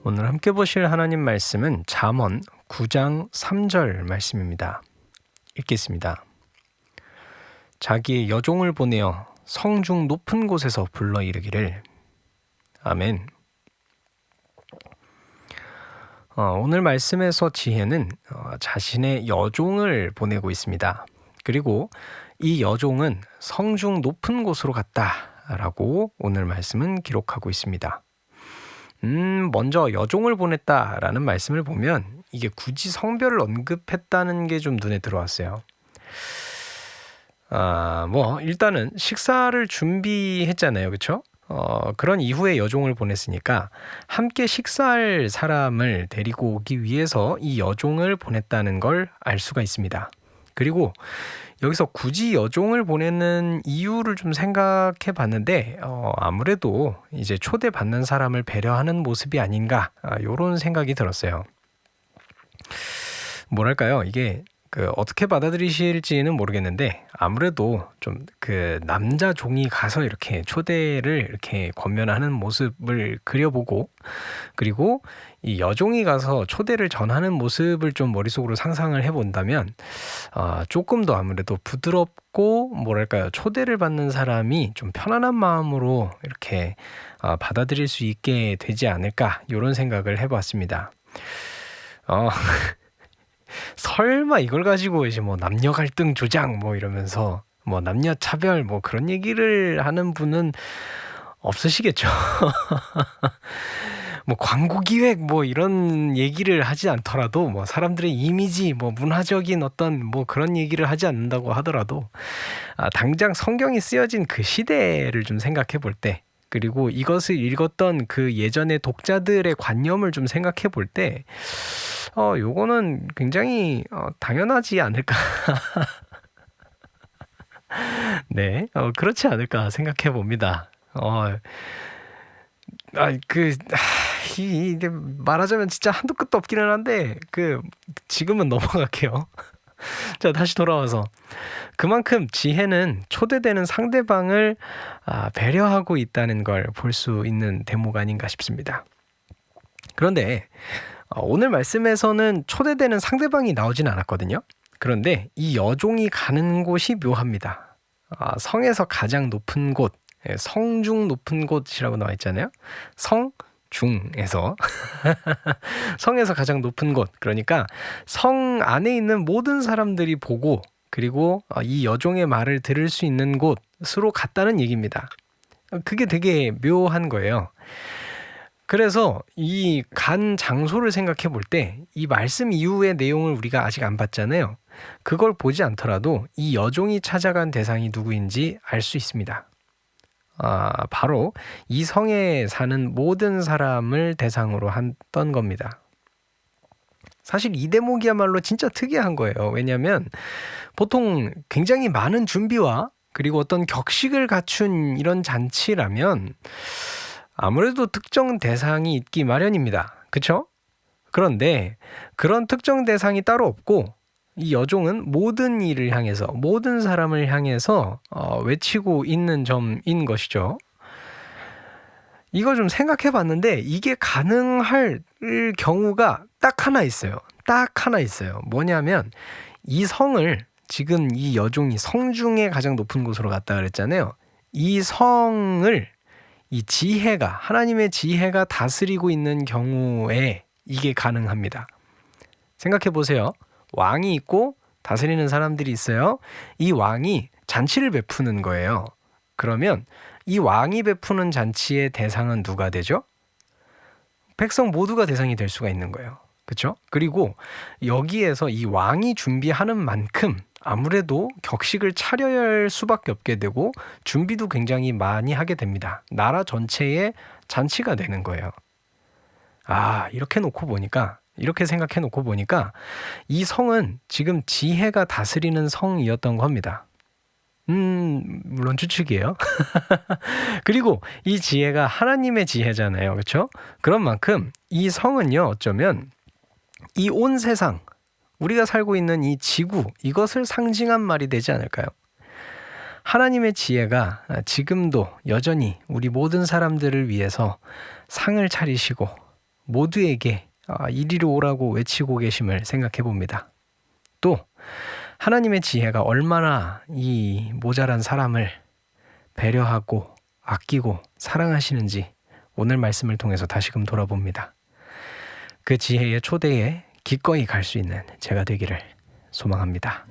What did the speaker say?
오늘 함께 보실 하나님 말씀은 잠언 9장 3절 말씀입니다. 읽겠습니다. 자기의 여종을 보내어 성중 높은 곳에서 불러 이르기를. 아멘. 오늘 말씀에서 지혜는 자신의 여종을 보내고 있습니다. 그리고 이 여종은 성중 높은 곳으로 갔다라고 오늘 말씀은 기록하고 있습니다. 먼저 여종을 보냈다라는 말씀을 보면 이게 굳이 성별을 언급했다는 게 좀 눈에 들어왔어요. 일단은 식사를 준비했잖아요, 그렇죠? 그런 이후에 여종을 보냈으니까 함께 식사할 사람을 데리고 오기 위해서 이 여종을 보냈다는 걸 알 수가 있습니다. 그리고 여기서 굳이 여종을 보내는 이유를 좀 생각해 봤는데 아무래도 이제 초대받는 사람을 배려하는 모습이 아닌가 이런 생각이 들었어요. 뭐랄까요? 이게 어떻게 받아들이실지는 모르겠는데 아무래도 좀 남자 종이 가서 이렇게 초대를 이렇게 권면하는 모습을 그려보고, 그리고 이 여종이 가서 초대를 전하는 모습을 좀 머릿속으로 상상을 해본다면 조금 더 아무래도 부드럽고 뭐랄까요, 초대를 받는 사람이 좀 편안한 마음으로 이렇게 받아들일 수 있게 되지 않을까, 이런 생각을 해봤습니다. 설마 이걸 가지고 이제 남녀 갈등 조장 이러면서 남녀 차별 그런 얘기를 하는 분은 없으시겠죠. 광고 기획 이런 얘기를 하지 않더라도 사람들의 이미지 문화적인 어떤 그런 얘기를 하지 않는다고 하더라도 당장 성경이 쓰여진 그 시대를 좀 생각해 볼 때, 그리고 이것을 읽었던 그 예전의 독자들의 관념을 좀 생각해 볼 때 요거는 굉장히 당연하지 않을까. 네, 그렇지 않을까 생각해 봅니다. 이게 말하자면 진짜 한도 끝도 없기는 한데 지금은 넘어갈게요. 자, 다시 돌아와서 그만큼 지혜는 초대되는 상대방을 배려하고 있다는 걸 볼 수 있는 대목 아닌가 싶습니다. 그런데 오늘 말씀에서는 초대되는 상대방이 나오진 않았거든요. 그런데 이 여종이 가는 곳이 묘합니다. 성에서 가장 높은 곳, 성중 높은 곳이라고 나와 있잖아요. 성중에서 성에서 가장 높은 곳, 그러니까 성 안에 있는 모든 사람들이 보고, 그리고 이 여종의 말을 들을 수 있는 곳으로 갔다는 얘기입니다. 그게 되게 묘한 거예요. 그래서 이 간 장소를 생각해 볼 때 이 말씀 이후의 내용을 우리가 아직 안 봤잖아요. 그걸 보지 않더라도 이 여종이 찾아간 대상이 누구인지 알 수 있습니다. 바로 이 성에 사는 모든 사람을 대상으로 했던 겁니다. 사실 이 대목이야말로 진짜 특이한 거예요. 왜냐하면 보통 굉장히 많은 준비와 그리고 어떤 격식을 갖춘 이런 잔치라면 아무래도 특정 대상이 있기 마련입니다. 그렇죠? 그런데 그런 특정 대상이 따로 없고 이 여종은 모든 이를 향해서, 모든 사람을 향해서 외치고 있는 점인 것이죠. 이거 좀 생각해 봤는데 이게 가능할 경우가 딱 하나 있어요. 딱 하나 있어요. 뭐냐면 이 성을, 지금 이 여종이 성중에 가장 높은 곳으로 갔다 그랬잖아요. 이 성을 이 지혜가, 하나님의 지혜가 다스리고 있는 경우에 이게 가능합니다. 생각해 보세요. 왕이 있고 다스리는 사람들이 있어요. 이 왕이 잔치를 베푸는 거예요. 그러면 이 왕이 베푸는 잔치의 대상은 누가 되죠? 백성 모두가 대상이 될 수가 있는 거예요. 그렇죠? 그리고 여기에서 이 왕이 준비하는 만큼 아무래도 격식을 차려야 할 수밖에 없게 되고 준비도 굉장히 많이 하게 됩니다. 나라 전체의 잔치가 되는 거예요. 이렇게 생각해 놓고 보니까 이 성은 지금 지혜가 다스리는 성이었던 겁니다. 물론 추측이에요. 그리고 이 지혜가 하나님의 지혜잖아요. 그렇죠? 그런 만큼 이 성은요, 어쩌면 이 온 세상, 우리가 살고 있는 이 지구, 이것을 상징한 말이 되지 않을까요? 하나님의 지혜가 지금도 여전히 우리 모든 사람들을 위해서 상을 차리시고 모두에게 이리로 오라고 외치고 계심을 생각해 봅니다. 또 하나님의 지혜가 얼마나 이 모자란 사람을 배려하고 아끼고 사랑하시는지 오늘 말씀을 통해서 다시금 돌아봅니다. 그 지혜의 초대에 기꺼이 갈 수 있는 제가 되기를 소망합니다.